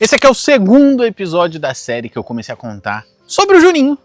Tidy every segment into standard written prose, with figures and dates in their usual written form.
Esse aqui é o segundo episódio da série que eu comecei a contar sobre o Juninho,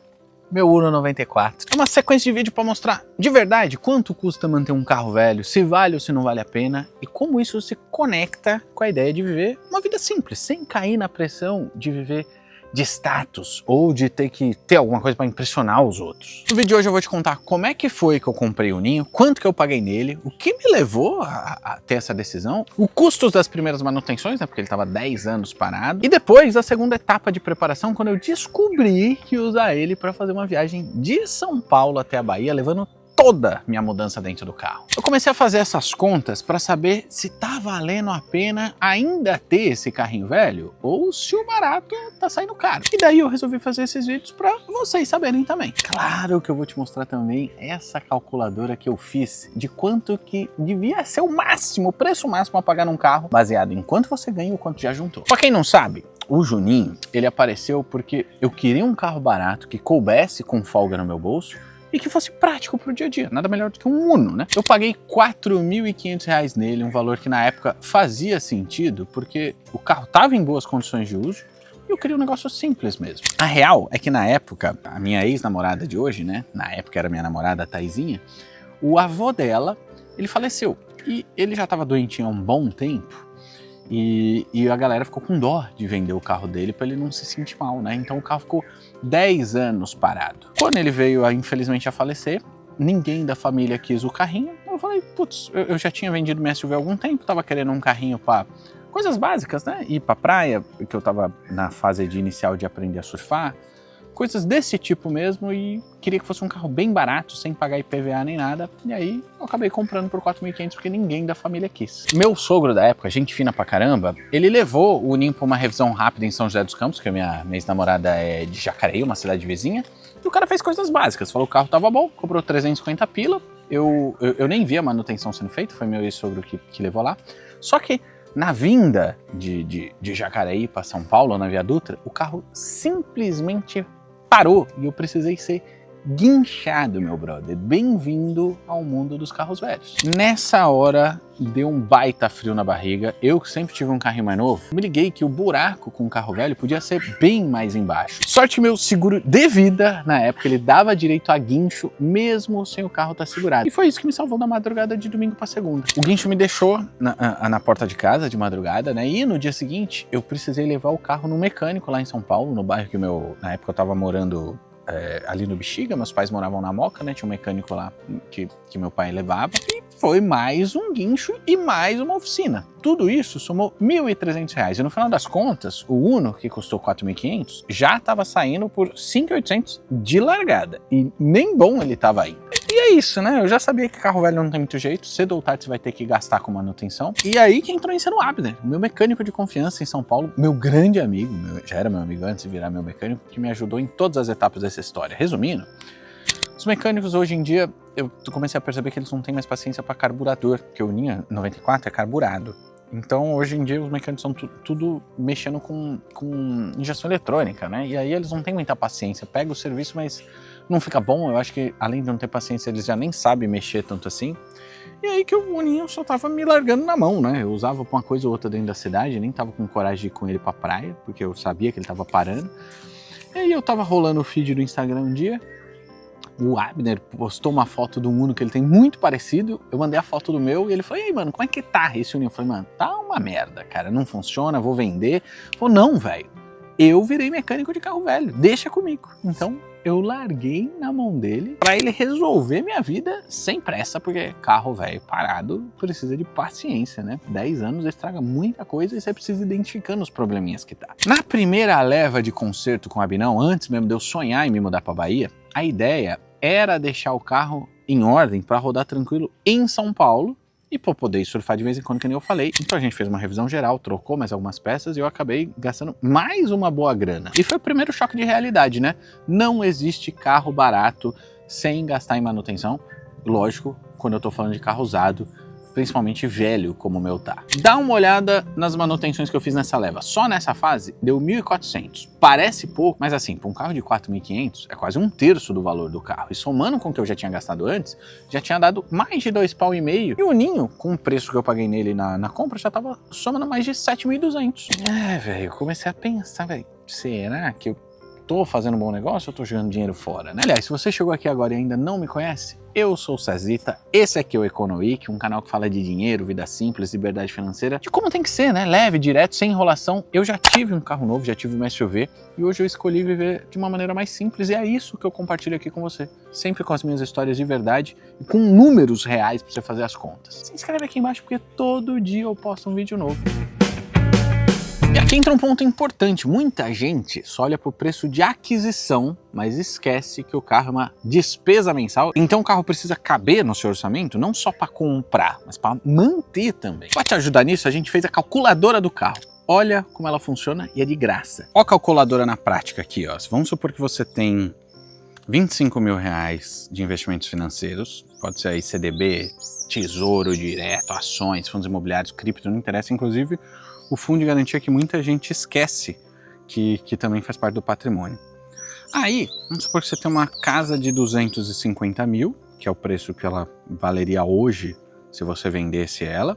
meu Uno 94. É uma sequência de vídeo para mostrar de verdade quanto custa manter um carro velho, se vale ou se não vale a pena e como isso se conecta com a ideia de viver uma vida simples, sem cair na pressão de viver de status ou de ter que ter alguma coisa para impressionar os outros. No vídeo de hoje eu vou te contar como é que foi que eu comprei o Ninho, quanto que eu paguei nele, o que me levou a ter essa decisão, o custo das primeiras manutenções, né, porque ele estava 10 anos parado, e depois a segunda etapa de preparação, quando eu descobri que ia usar ele para fazer uma viagem de São Paulo até a Bahia, levando toda minha mudança dentro do carro. Eu comecei a fazer essas contas para saber se tá valendo a pena ainda ter esse carrinho velho ou se o barato tá saindo caro. E daí eu resolvi fazer esses vídeos para vocês saberem também. Claro que eu vou te mostrar também essa calculadora que eu fiz de quanto que devia ser o máximo, o preço máximo a pagar num carro, baseado em quanto você ganha e o quanto já juntou. Pra quem não sabe, o Juninho, ele apareceu porque eu queria um carro barato que coubesse com folga no meu bolso e que fosse prático pro dia a dia, nada melhor do que um Uno, né? Eu paguei R$4.500 nele, um valor que na época fazia sentido, porque o carro tava em boas condições de uso e eu queria um negócio simples mesmo. A real é que na época, a minha ex-namorada de hoje, né? Na época era minha namorada, a Taizinha, o avô dela, ele faleceu e ele já tava doentinho há um bom tempo. E a galera ficou com dó de vender o carro dele para ele não se sentir mal, né? Então o carro ficou 10 anos parado. Quando ele veio, infelizmente, a falecer, ninguém da família quis o carrinho. Eu falei, putz, eu já tinha vendido minha SUV há algum tempo, tava querendo um carrinho para coisas básicas, né? Ir pra praia, porque eu tava na fase inicial de aprender a surfar. Coisas desse tipo mesmo e queria que fosse um carro bem barato, sem pagar IPVA nem nada. E aí eu acabei comprando por R$4.500 porque ninguém da família quis. Meu sogro da época, gente fina pra caramba, ele levou o Ninho pra uma revisão rápida em São José dos Campos, que a minha ex-namorada é de Jacareí, uma cidade vizinha. E o cara fez coisas básicas, falou que o carro tava bom, cobrou 350 pila. Eu nem vi a manutenção sendo feita, foi meu ex-sogro que levou lá. Só que na vinda de Jacareí para São Paulo, na Via Dutra, o carro simplesmente parou e eu precisei ser guinchado, meu brother. Bem-vindo ao mundo dos carros velhos. Nessa hora, deu um baita frio na barriga. Eu, que sempre tive um carrinho mais novo, me liguei que o buraco com o carro velho podia ser bem mais embaixo. Sorte, meu seguro de vida, na época, ele dava direito a guincho, mesmo sem o carro estar segurado. E foi isso que me salvou da madrugada de domingo para segunda. O guincho me deixou na porta de casa, de madrugada, né? E no dia seguinte, eu precisei levar o carro no mecânico lá em São Paulo, no bairro que na época eu tava morando ali no Bexiga, meus pais moravam na Moca, né? Tinha um mecânico lá que meu pai levava. E foi mais um guincho e mais uma oficina. Tudo isso somou R$1.300. E no final das contas, o Uno, que custou R$4.500, já estava saindo por R$5.800 de largada. E nem bom ele estava aí. E é isso, né? Eu já sabia que carro velho não tem muito jeito. Cedo ou tarde você vai ter que gastar com manutenção. E aí que entrou em cena o Abner, meu mecânico de confiança em São Paulo, meu grande amigo, já era meu amigo antes de virar meu mecânico, que me ajudou em todas as etapas dessa história. Resumindo, os mecânicos hoje em dia, eu comecei a perceber que eles não têm mais paciência para carburador, porque o Ninho 94 é carburado. Então, hoje em dia, os mecânicos estão tudo mexendo com injeção eletrônica, né? E aí eles não têm muita paciência. Pega o serviço, mas não fica bom. Eu acho que, além de não ter paciência, eles já nem sabem mexer tanto assim. E aí que o Ninho só tava me largando na mão, né? Eu usava pra uma coisa ou outra dentro da cidade, nem tava com coragem de ir com ele pra praia, porque eu sabia que ele tava parando. E aí eu tava rolando o feed do Instagram um dia, o Abner postou uma foto do Uno que ele tem muito parecido, eu mandei a foto do meu e ele falou, e aí, mano, como é que tá esse Uno? Eu falei, mano, tá uma merda, cara, não funciona, vou vender. Ele falou, não, velho, eu virei mecânico de carro velho, deixa comigo. Então eu larguei na mão dele pra ele resolver minha vida sem pressa, porque carro velho parado precisa de paciência, né? 10 anos estraga muita coisa e você precisa ir identificando os probleminhas que tá. Na primeira leva de concerto com o Abinão, antes mesmo de eu sonhar em me mudar pra Bahia, a ideia era deixar o carro em ordem para rodar tranquilo em São Paulo e para poder surfar de vez em quando, que nem eu falei. Então a gente fez uma revisão geral, trocou mais algumas peças e eu acabei gastando mais uma boa grana. E foi o primeiro choque de realidade, né? Não existe carro barato sem gastar em manutenção. Lógico, quando eu tô falando de carro usado, principalmente velho como o meu tá. Dá uma olhada nas manutenções que eu fiz nessa leva. Só nessa fase deu 1.400. Parece pouco, mas assim, para um carro de 4.500 é quase um terço do valor do carro. E somando com o que eu já tinha gastado antes, já tinha dado mais de 2,5 pau. E o Ninho, com o preço que eu paguei nele na compra, já tava somando mais de 7.200. Velho, eu comecei a pensar, velho, será que eu tô fazendo um bom negócio ou tô jogando dinheiro fora, né? Aliás, se você chegou aqui agora e ainda não me conhece, eu sou o Cezita, esse aqui é o Econoweek, um canal que fala de dinheiro, vida simples, liberdade financeira, de como tem que ser, né? Leve, direto, sem enrolação. Eu já tive um carro novo, já tive um SUV, e hoje eu escolhi viver de uma maneira mais simples, e é isso que eu compartilho aqui com você. Sempre com as minhas histórias de verdade, e com números reais pra você fazer as contas. Se inscreve aqui embaixo, porque todo dia eu posto um vídeo novo. E aqui entra um ponto importante, muita gente só olha para o preço de aquisição, mas esquece que o carro é uma despesa mensal, então o carro precisa caber no seu orçamento, não só para comprar, mas para manter também. Para te ajudar nisso, a gente fez a calculadora do carro. Olha como ela funciona e é de graça. Olha a calculadora na prática aqui, ó. Vamos supor que você tem 25 mil reais de investimentos financeiros, pode ser aí CDB, tesouro direto, ações, fundos imobiliários, cripto, não interessa, inclusive o fundo de garantia que muita gente esquece que também faz parte do patrimônio. Aí, vamos supor que você tem uma casa de 250 mil, que é o preço que ela valeria hoje se você vendesse ela,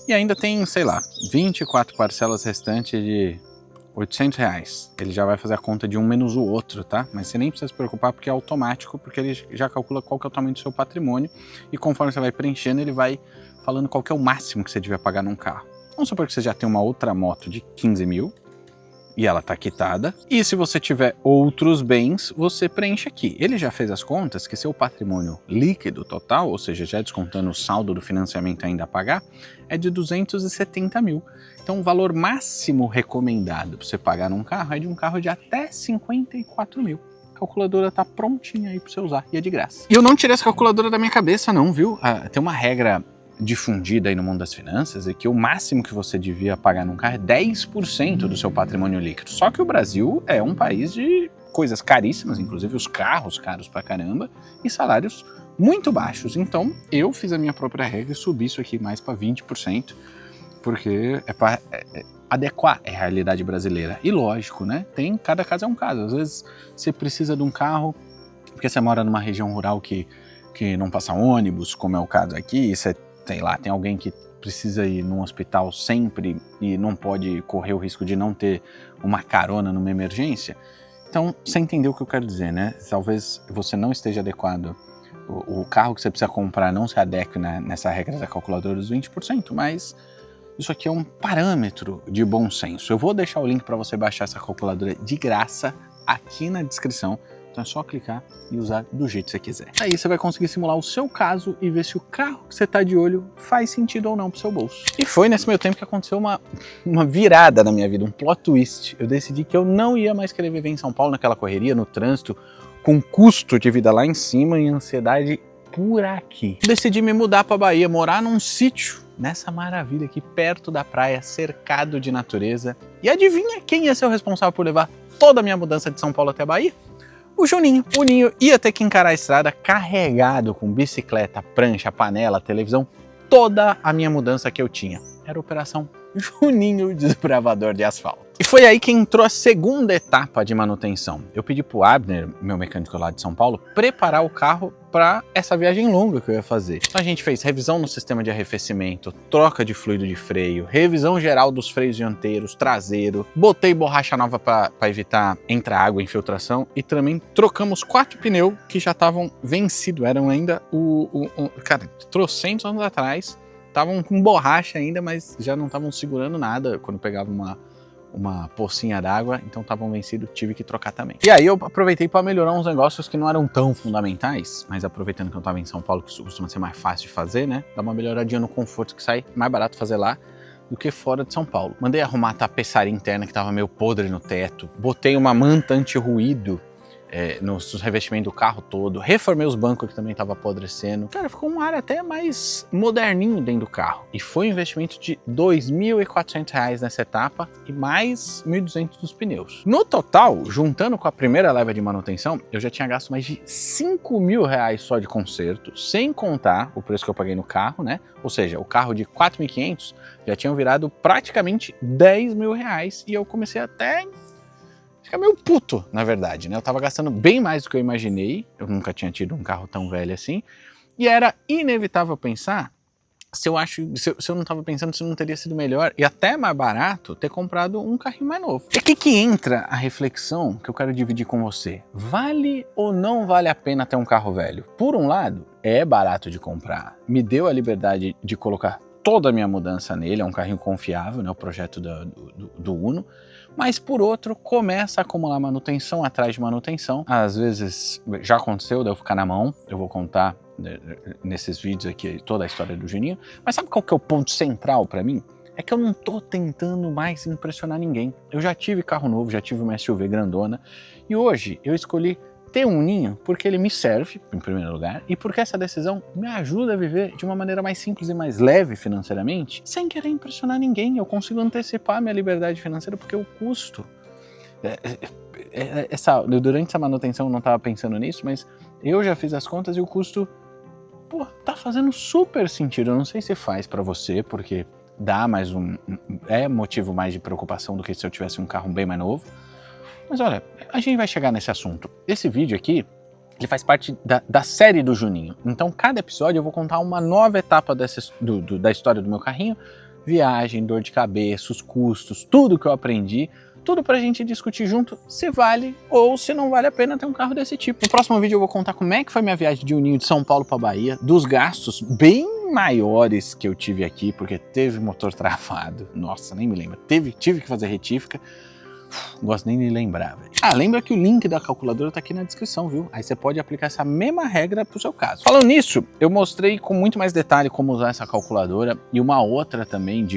e ainda tem, sei lá, 24 parcelas restantes de 800 reais. Ele já vai fazer a conta de um menos o outro, tá? Mas você nem precisa se preocupar porque é automático, porque ele já calcula qual que é o tamanho do seu patrimônio e conforme você vai preenchendo, ele vai falando qual que é o máximo que você devia pagar num carro. Vamos supor que você já tem uma outra moto de 15 mil e ela está quitada. E se você tiver outros bens, você preenche aqui. Ele já fez as contas que seu patrimônio líquido total, ou seja, já descontando o saldo do financiamento ainda a pagar, é de 270 mil. Então o valor máximo recomendado para você pagar num carro é de um carro de até 54 mil. A calculadora tá prontinha aí para você usar e é de graça. E eu não tirei essa calculadora da minha cabeça não, viu? Tem uma regra difundida aí no mundo das finanças é que o máximo que você devia pagar num carro é 10% do seu patrimônio líquido. Só que o Brasil é um país de coisas caríssimas, inclusive os carros caros pra caramba, e salários muito baixos. Então eu fiz a minha própria regra e subi isso aqui mais para 20%, porque é para adequar a realidade brasileira. E lógico, né? Cada caso é um caso. Às vezes você precisa de um carro porque você mora numa região rural que não passa ônibus, como é o caso aqui, você sei lá, tem alguém que precisa ir num hospital sempre e não pode correr o risco de não ter uma carona numa emergência. Então, você entendeu o que eu quero dizer, né? Talvez você não esteja adequado, o carro que você precisa comprar não se adeque nessa regra da calculadora dos 20%, mas isso aqui é um parâmetro de bom senso. Eu vou deixar o link para você baixar essa calculadora de graça aqui na descrição. Então é só clicar e usar do jeito que você quiser. Aí você vai conseguir simular o seu caso e ver se o carro que você tá de olho faz sentido ou não pro seu bolso. E foi nesse meio tempo que aconteceu uma virada na minha vida, um plot twist. Eu decidi que eu não ia mais querer viver em São Paulo naquela correria, no trânsito, com custo de vida lá em cima e ansiedade por aqui. Decidi me mudar pra Bahia, morar num sítio, nessa maravilha aqui perto da praia, cercado de natureza. E adivinha quem ia ser o responsável por levar toda a minha mudança de São Paulo até a Bahia? O Juninho. O Ninho ia ter que encarar a estrada carregado com bicicleta, prancha, panela, televisão, toda a minha mudança que eu tinha. Era a operação Juninho Desbravador de Asfalto. E foi aí que entrou a segunda etapa de manutenção. Eu pedi pro Abner, meu mecânico lá de São Paulo, preparar o carro para essa viagem longa que eu ia fazer. Então a gente fez revisão no sistema de arrefecimento, troca de fluido de freio, revisão geral dos freios dianteiros, traseiro, botei borracha nova para evitar entrar água, infiltração, e também trocamos 4 pneus que já estavam vencidos, eram ainda cara, trocentos anos atrás, estavam com borracha ainda, mas já não estavam segurando nada quando pegava uma pocinha d'água, então estavam vencidos, tive que trocar também. E aí eu aproveitei para melhorar uns negócios que não eram tão fundamentais, mas aproveitando que eu estava em São Paulo, que isso costuma ser mais fácil de fazer, né? Dá uma melhoradinha no conforto, que sai mais barato fazer lá do que fora de São Paulo. Mandei arrumar a tapeçaria interna que estava meio podre no teto, botei uma manta anti-ruído nos revestimentos do carro todo, reformei os bancos que também estavam apodrecendo. Cara, ficou um ar até mais moderninho dentro do carro. E foi um investimento de R$ 2.400 nessa etapa e mais R$ 1.200 dos pneus. No total, juntando com a primeira leva de manutenção, eu já tinha gasto mais de R$ 5.000 só de conserto, sem contar o preço que eu paguei no carro, né? Ou seja, o carro de 4.500 já tinha virado praticamente R$ 10.000 e eu comecei até ficar meio puto, na verdade, né? Eu tava gastando bem mais do que eu imaginei, eu nunca tinha tido um carro tão velho assim, e era inevitável pensar se eu não tava pensando se não teria sido melhor e até mais barato ter comprado um carrinho mais novo. E aqui que entra a reflexão que eu quero dividir com você. Vale ou não vale a pena ter um carro velho? Por um lado, é barato de comprar, me deu a liberdade de colocar toda a minha mudança nele, é um carrinho confiável, né, o projeto do Uno, mas por outro, começa a acumular manutenção atrás de manutenção. Às vezes já aconteceu de eu ficar na mão, eu vou contar nesses vídeos aqui toda a história do Juninho, mas sabe qual que é o ponto central para mim? É que eu não tô tentando mais impressionar ninguém. Eu já tive carro novo, já tive uma SUV grandona, e hoje eu escolhi ter um Uninho porque ele me serve, em primeiro lugar, e porque essa decisão me ajuda a viver de uma maneira mais simples e mais leve financeiramente, sem querer impressionar ninguém. Eu consigo antecipar minha liberdade financeira porque o custo... durante essa manutenção eu não estava pensando nisso, mas eu já fiz as contas e o custo, pô, tá fazendo super sentido. Eu não sei se faz para você, porque dá mais é motivo mais de preocupação do que se eu tivesse um carro bem mais novo. Mas olha, a gente vai chegar nesse assunto. Esse vídeo aqui, ele faz parte da série do Juninho. Então, cada episódio eu vou contar uma nova etapa da história do meu carrinho. Viagem, dor de cabeça, os custos, tudo que eu aprendi. Tudo pra gente discutir junto se vale ou se não vale a pena ter um carro desse tipo. No próximo vídeo eu vou contar como é que foi minha viagem de Uninho de São Paulo pra Bahia. Dos gastos bem maiores que eu tive aqui, porque teve motor travado. Nossa, nem me lembro. Tive que fazer retífica. Não gosto nem de lembrar, velho. Ah, lembra que o link da calculadora tá aqui na descrição, viu? Aí você pode aplicar essa mesma regra pro seu caso. Falando nisso, eu mostrei com muito mais detalhe como usar essa calculadora e uma outra também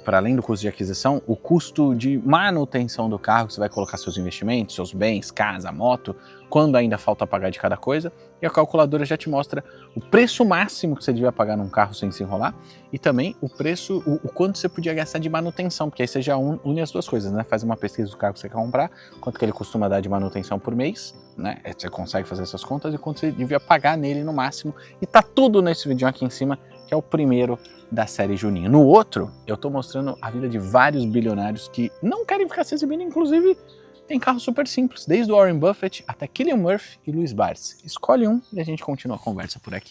para além do custo de aquisição, o custo de manutenção do carro, que você vai colocar seus investimentos, seus bens, casa, moto, quando ainda falta pagar de cada coisa. E a calculadora já te mostra o preço máximo que você devia pagar num carro sem se enrolar e também o preço, o quanto você podia gastar de manutenção, porque aí você já une as duas coisas, né? Faz uma pesquisa do carro que você quer comprar, quanto que ele costuma dar de manutenção por mês, né? Você consegue fazer essas contas e quanto você devia pagar nele no máximo. E tá tudo nesse vídeo aqui em cima, que é o primeiro da série Juninho. No outro, eu tô mostrando a vida de vários bilionários que não querem ficar se exibindo, inclusive tem carros super simples, desde o Warren Buffett até Cillian Murphy e Luiz Barsi. Escolhe um e a gente continua a conversa por aqui.